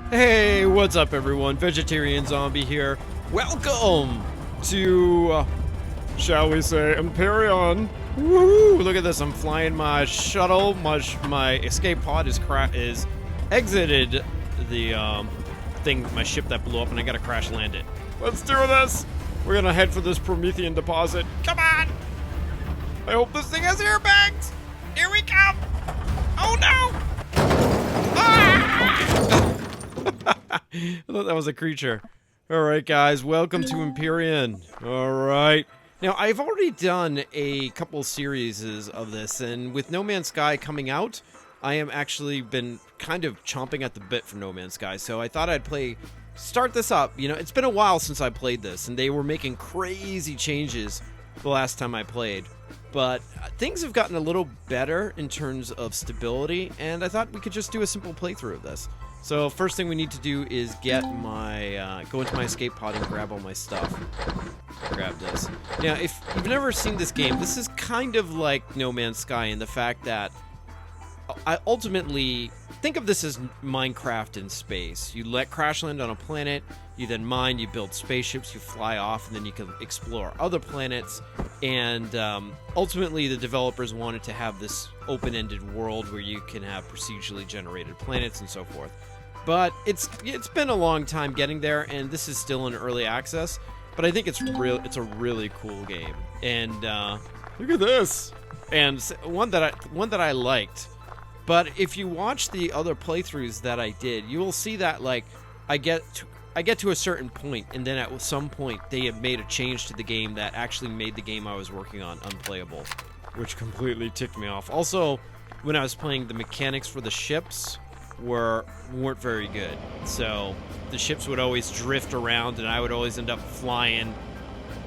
Hey, what's up everyone? Vegetarian Zombie here. Welcome to, shall we say, Empyrion. Woo! Look at this, I'm flying my shuttle. My escape pod is exited the thing, my ship that blew up, and I gotta crash land it. Let's do this! We're gonna head for this Promethean deposit. Come on! I hope this thing has airbags! Here we come! Oh no! Ah! I thought that was a creature. Alright guys, welcome to Empyrion. Alright. Now, I've already done a couple series of this, and with No Man's Sky coming out, I am actually been kind of chomping at the bit for No Man's Sky, so I thought I'd start this up. You know, it's been a while since I played this, and they were making crazy changes the last time I played. But things have gotten a little better in terms of stability, and I thought we could just do a simple playthrough of this. So first thing we need to do is get my, go into my escape pod and grab all my stuff. Grab this. Now, if you've never seen this game, this is kind of like No Man's Sky in the fact that I ultimately think of this as Minecraft in space. You crash land on a planet, you then mine, you build spaceships, you fly off, and then you can explore other planets. And ultimately, the developers wanted to have this open-ended world where you can have procedurally generated planets and so forth. But it's been a long time getting there, and this is still in early access. But I think it's a really cool game. And look at this, and one that I liked. But if you watch the other playthroughs that I did, you will see that like I get to a certain point, and then at some point they have made a change to the game that actually made the game I was working on unplayable, which completely ticked me off. Also, when I was playing, the mechanics for the ships weren't very good. So the ships would always drift around, and I would always end up flying,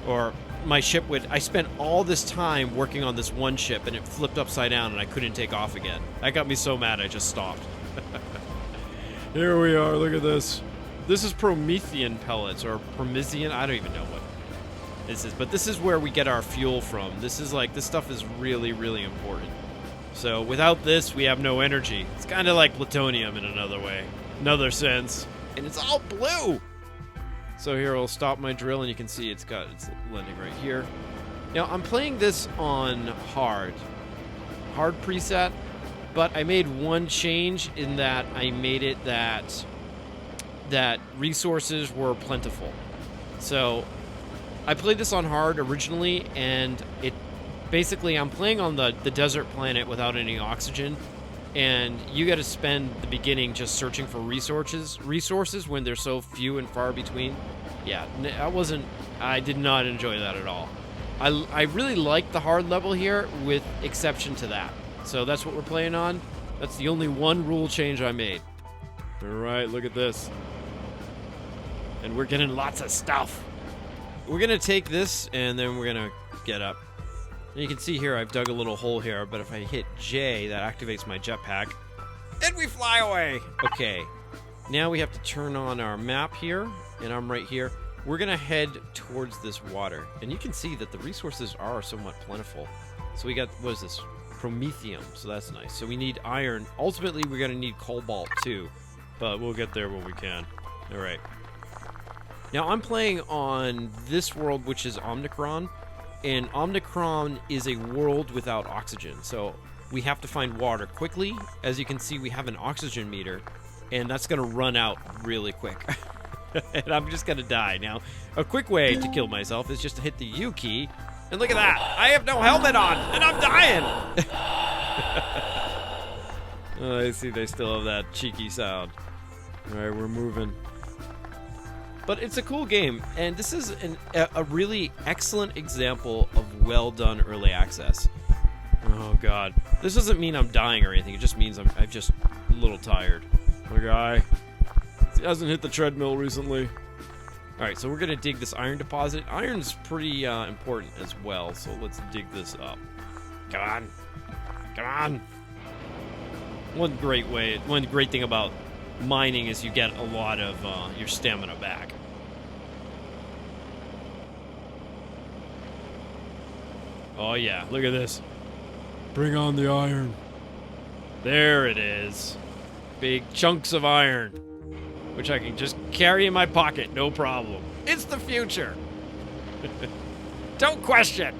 or my ship would... I spent all this time working on this one ship, and it flipped upside down, and I couldn't take off again. That got me so mad, I just stopped. Here we are, look at this. This is Promethean pellets, or Promethean, I don't even know what this is, but this is where we get our fuel from. This stuff is really, really important. So without this, we have no energy. It's kind of like plutonium in another sense. And it's all blue! So here, I'll stop my drill, and you can see it's landing right here. Now, I'm playing this on hard preset, but I made one change in that I made it that resources were plentiful. So I played this on hard originally, and basically I'm playing on the desert planet without any oxygen, and you got to spend the beginning just searching for resources when they're so few and far between. Yeah, I did not enjoy that at all. I really like the hard level here, with exception to that. So that's what we're playing on. That's the only one rule change I made. Alright, look at this. And we're getting lots of stuff. We're gonna take this, and then we're gonna get up. And you can see here, I've dug a little hole here, but if I hit J, that activates my jetpack. And we fly away! Okay, now we have to turn on our map here, and I'm right here. We're gonna head towards this water. And you can see that the resources are somewhat plentiful. So we got, what is this? Promethium, so that's nice. So we need iron. Ultimately, we're gonna need cobalt too, but we'll get there when we can. Alright. Now, I'm playing on this world, which is Omnicron. And Omnicron is a world without oxygen, so we have to find water quickly. As you can see, we have an oxygen meter, and that's going to run out really quick. And I'm just going to die. Now, a quick way to kill myself is just to hit the U key, and look at that! I have no helmet on, and I'm dying! Oh, I see they still have that cheeky sound. Alright, we're moving. But it's a cool game, and this is a really excellent example of well-done early access. Oh god. This doesn't mean I'm dying or anything, it just means I'm just a little tired. Poor guy. He hasn't hit the treadmill recently. Alright, so we're gonna dig this iron deposit. Iron's pretty important as well, so let's dig this up. Come on. Come on! One great thing about mining is you get a lot of your stamina back. Oh yeah, look at this. Bring on the iron. There it is. Big chunks of iron. which I can just carry in my pocket, no problem. It's the future. Don't question.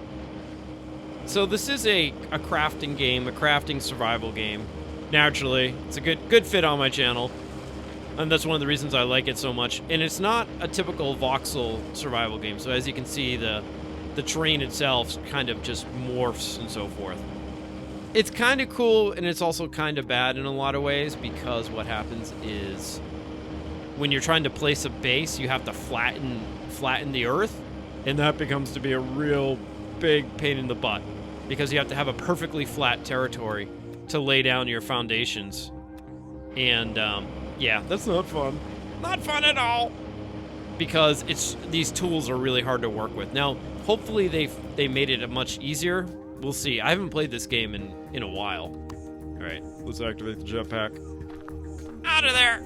So this is a crafting game, a crafting survival game. Naturally, it's a good fit on my channel. And that's one of the reasons I like it so much. And it's not a typical voxel survival game. So as you can see, the terrain itself kind of just morphs and so forth. It's kind of cool, and it's also kind of bad in a lot of ways, because what happens is when you're trying to place a base, you have to flatten the earth, and that becomes to be a real big pain in the butt, because you have to have a perfectly flat territory to lay down your foundations. And yeah, that's not fun. Not fun at all. Because these tools are really hard to work with. Now, hopefully they made it much easier. We'll see. I haven't played this game in a while. All right, let's activate the jetpack. Out of there!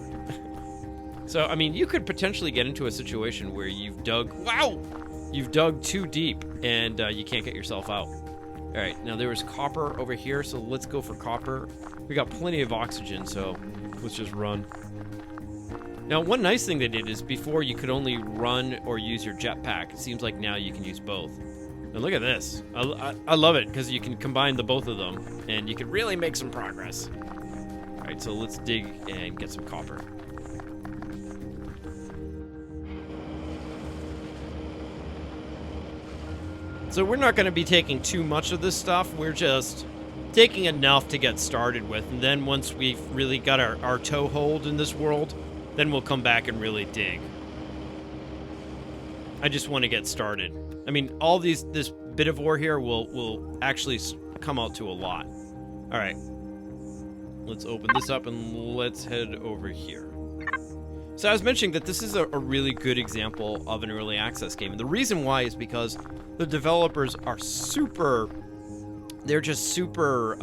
So, I mean, you could potentially get into a situation where you've dug too deep and you can't get yourself out. All right, now there was copper over here, so let's go for copper. We got plenty of oxygen, so let's just run. Now, one nice thing they did is before you could only run or use your jetpack. It seems like now you can use both. And look at this. I love it because you can combine the both of them and you can really make some progress. All right, so let's dig and get some copper. So we're not going to be taking too much of this stuff. We're just taking enough to get started with. And then once we've really got our toehold in this world, then we'll come back and really dig. I just want to get started. I mean, all this bit of ore here will actually come out to a lot. All right. Let's open this up and let's head over here. So I was mentioning that this is a really good example of an early access game. And the reason why is because the developers are they're just super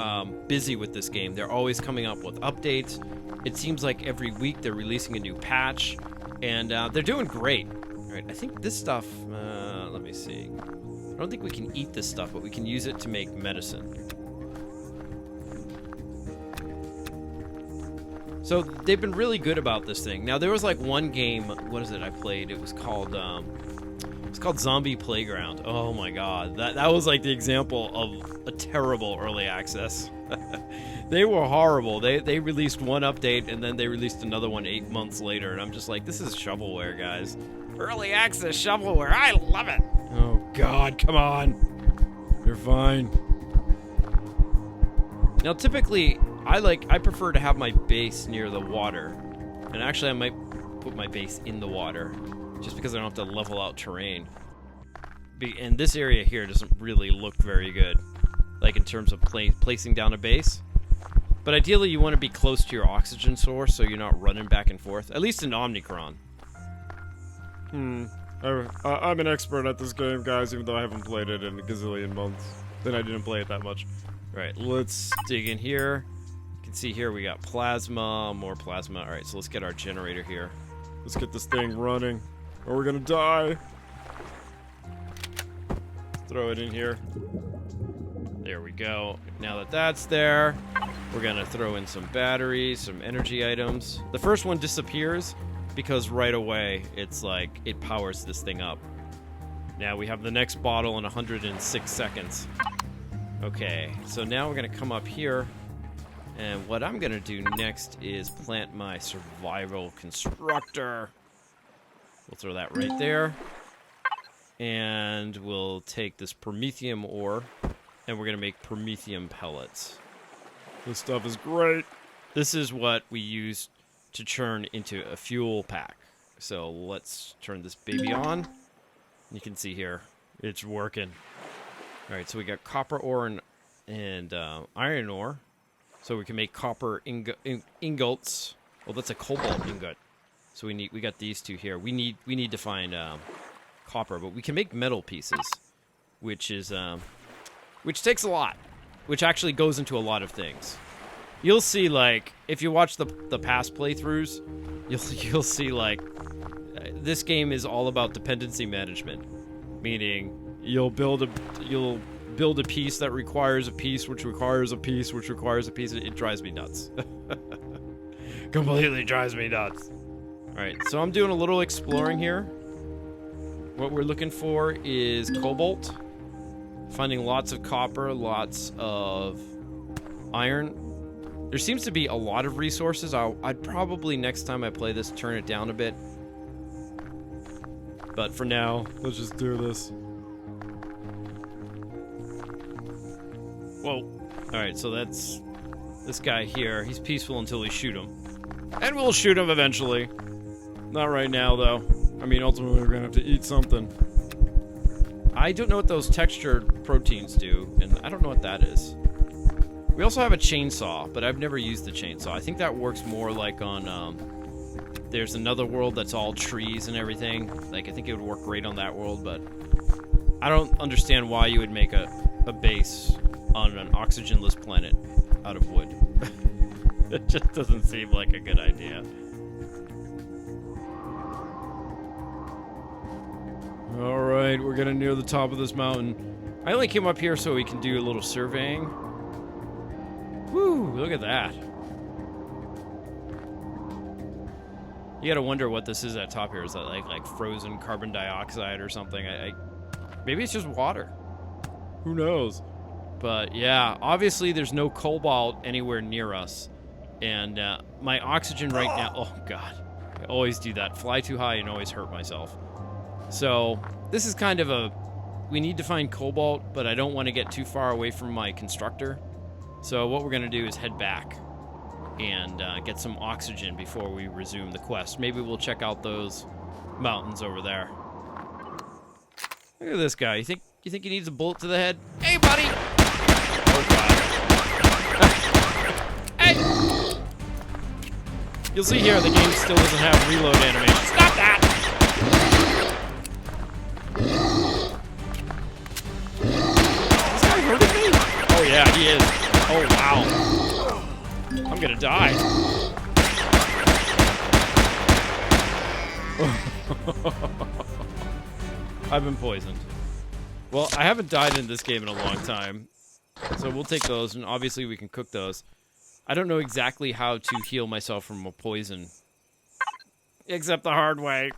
busy with this game. They're always coming up with updates. It seems like every week they're releasing a new patch, and they're doing great. All right, I think this stuff, let me see. I don't think we can eat this stuff, but we can use it to make medicine. So they've been really good about this thing. Now there was like one game, what is it I played? It was called Zombie Playground. Oh my god, that was like the example of a terrible early access. They were horrible. They released one update and then they released another one 8 months later, and I'm just like, this is shovelware, guys. Early access shovelware, I love it. Oh god, come on. You're fine. Now typically, I prefer to have my base near the water. And actually I might put my base in the water, just because I don't have to level out terrain. And this area here doesn't really look very good, like in terms of placing down a base. But ideally you want to be close to your oxygen source so you're not running back and forth, at least in Omnicron. I'm an expert at this game, guys, even though I haven't played it in a gazillion months. Then I didn't play it that much. Right, let's dig in here. You can see here we got plasma, more plasma. All right, so let's get our generator here. Let's get this thing running, or we're gonna die. Throw it in here. There we go. Now that that's there, we're gonna throw in some batteries, some energy items. The first one disappears because right away it's like it powers this thing up. Now we have the next bottle in 106 seconds. Okay, so now we're gonna come up here, and what I'm gonna do next is plant my survival constructor. We'll throw that right there. And we'll take this promethium ore, and we're gonna make promethium pellets. This stuff is great. This is what we use to churn into a fuel pack. So let's turn this baby on. You can see here, it's working. All right, so we got copper ore and iron ore, so we can make copper ingots. Well, that's a cobalt ingot. So we got these two here. We need to find copper, but we can make metal pieces, which takes a lot, which actually goes into a lot of things. You'll see, like, if you watch the past playthroughs, you'll see, like, this game is all about dependency management, meaning you'll build a piece that requires a piece, which requires a piece, which requires a piece. It drives me nuts. Completely drives me nuts. Alright, so I'm doing a little exploring here. What we're looking for is cobalt. Finding lots of copper, lots of iron. There seems to be a lot of resources. I'd probably, next time I play this, turn it down a bit. But for now, let's just do this. Whoa. Alright, so that's this guy here. He's peaceful until we shoot him. And we'll shoot him eventually. Not right now, though. I mean, ultimately, we're gonna have to eat something. I don't know what those textured proteins do, and I don't know what that is. We also have a chainsaw, but I've never used the chainsaw. I think that works more like on, there's another world that's all trees and everything. Like, I think it would work great on that world, but I don't understand why you would make a base on an oxygenless planet out of wood. It just doesn't seem like a good idea. Alright, we're getting near the top of this mountain. I only came up here so we can do a little surveying. Woo, look at that. You gotta wonder what this is at top here. Is that like frozen carbon dioxide or something? Maybe it's just water. Who knows? But yeah, obviously there's no cobalt anywhere near us. And my oxygen right now... Oh, God. I always do that. Fly too high and always hurt myself. So, this is kind of a... We need to find cobalt, but I don't want to get too far away from my constructor. So what we're going to do is head back and get some oxygen before we resume the quest. Maybe we'll check out those mountains over there. Look at this guy. You think he needs a bullet to the head? Hey, buddy! Oh, God. Hey! You'll see here the game still doesn't have reload animation. Stop that! Is this guy hurting me? Oh, yeah, he is. Oh, wow. I'm gonna die. I've been poisoned. Well, I haven't died in this game in a long time. So we'll take those, and obviously we can cook those. I don't know exactly how to heal myself from a poison. Except the hard way.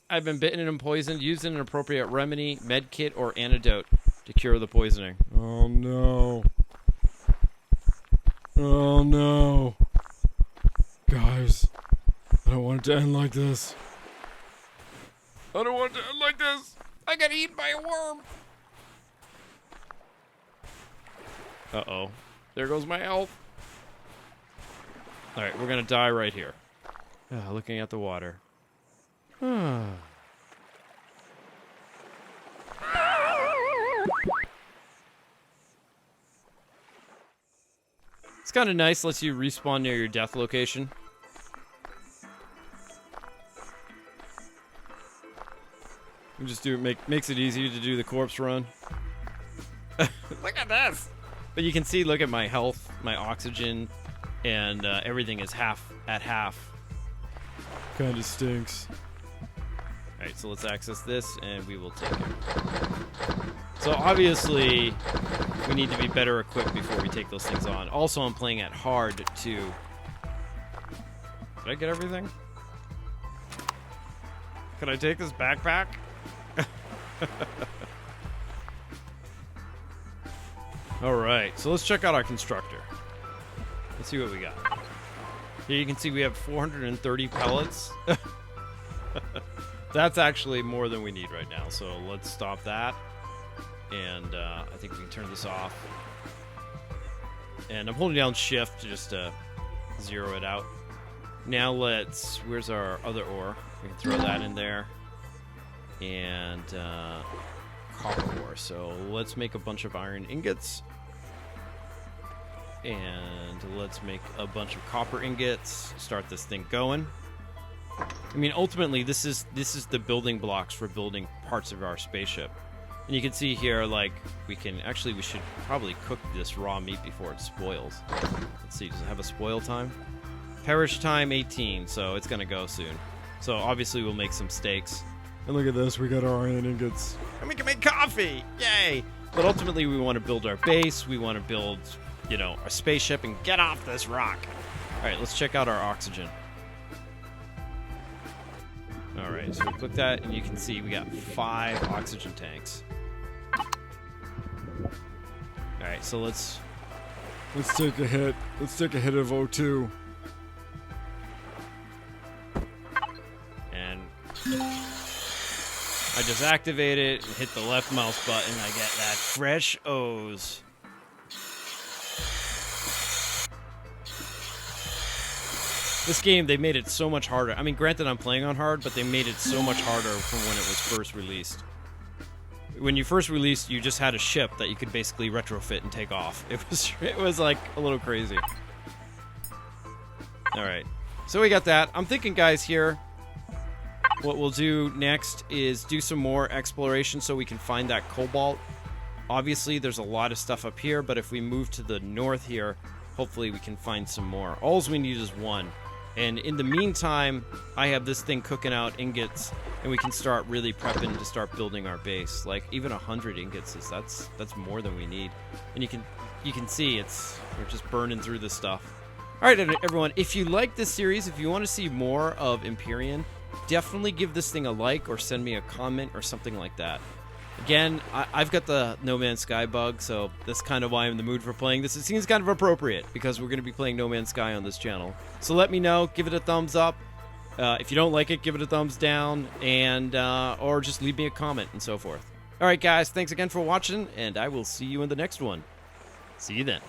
I've been bitten and poisoned. Use an appropriate remedy, med kit, or antidote to cure the poisoning. Oh, no. Oh, no. Guys, I don't want it to end like this. I don't want it to end like this. I got eaten by a worm. Uh-oh. There goes my health. Alright, we're gonna die right here. Looking at the water. It's kind of nice, lets you respawn near your death location. You just do it, makes it easy to do the corpse run. Look at this! But you can see, look at my health, my oxygen, and everything is at half. Kinda stinks. Alright, so let's access this, and we will take it. So obviously, we need to be better equipped before we take those things on. Also, I'm playing at hard, too. Did I get everything? Can I take this backpack? Alright, so let's check out our constructor. Let's see what we got. Here you can see we have 430 pellets. That's actually more than we need right now, so let's stop that. And I think we can turn this off. And I'm holding down shift to just zero it out. Now let's... Where's our other ore? We can throw that in there. And copper ore. So let's make a bunch of iron ingots. And let's make a bunch of copper ingots. Start this thing going. I mean, ultimately, this is the building blocks for building parts of our spaceship. And you can see here, like, we should probably cook this raw meat before it spoils. Let's see, does it have a spoil time? Perish time 18, so it's gonna go soon. So obviously we'll make some steaks. And look at this, we got our iron ingots. And we can make coffee! Yay! But ultimately we want to build our base, we want to build, you know, a spaceship and get off this rock. Alright, let's check out our oxygen. All right, so we click that, and you can see we got 5 oxygen tanks. All right, so let's take a hit. Let's take a hit of O2. And I just activate it and hit the left mouse button. I get that fresh O's. This game, they made it so much harder. I mean, granted, I'm playing on hard, but they made it so much harder from when it was first released. When you first released, you just had a ship that you could basically retrofit and take off. It was like a little crazy. All right, so we got that. I'm thinking, guys, here, what we'll do next is do some more exploration so we can find that cobalt. Obviously, there's a lot of stuff up here, but if we move to the north here, hopefully we can find some more. All we need is 1. And in the meantime, I have this thing cooking out ingots, and we can start really prepping to start building our base. Like, even 100 ingots that's more than we need. And you can see we're just burning through this stuff. All right, everyone, if you like this series, if you want to see more of Empyrion, definitely give this thing a like or send me a comment or something like that. Again, I've got the No Man's Sky bug, so that's kind of why I'm in the mood for playing this. It seems kind of appropriate, because we're going to be playing No Man's Sky on this channel. So let me know, give it a thumbs up. If you don't like it, give it a thumbs down, and or just leave me a comment and so forth. All right, guys, thanks again for watching, and I will see you in the next one. See you then.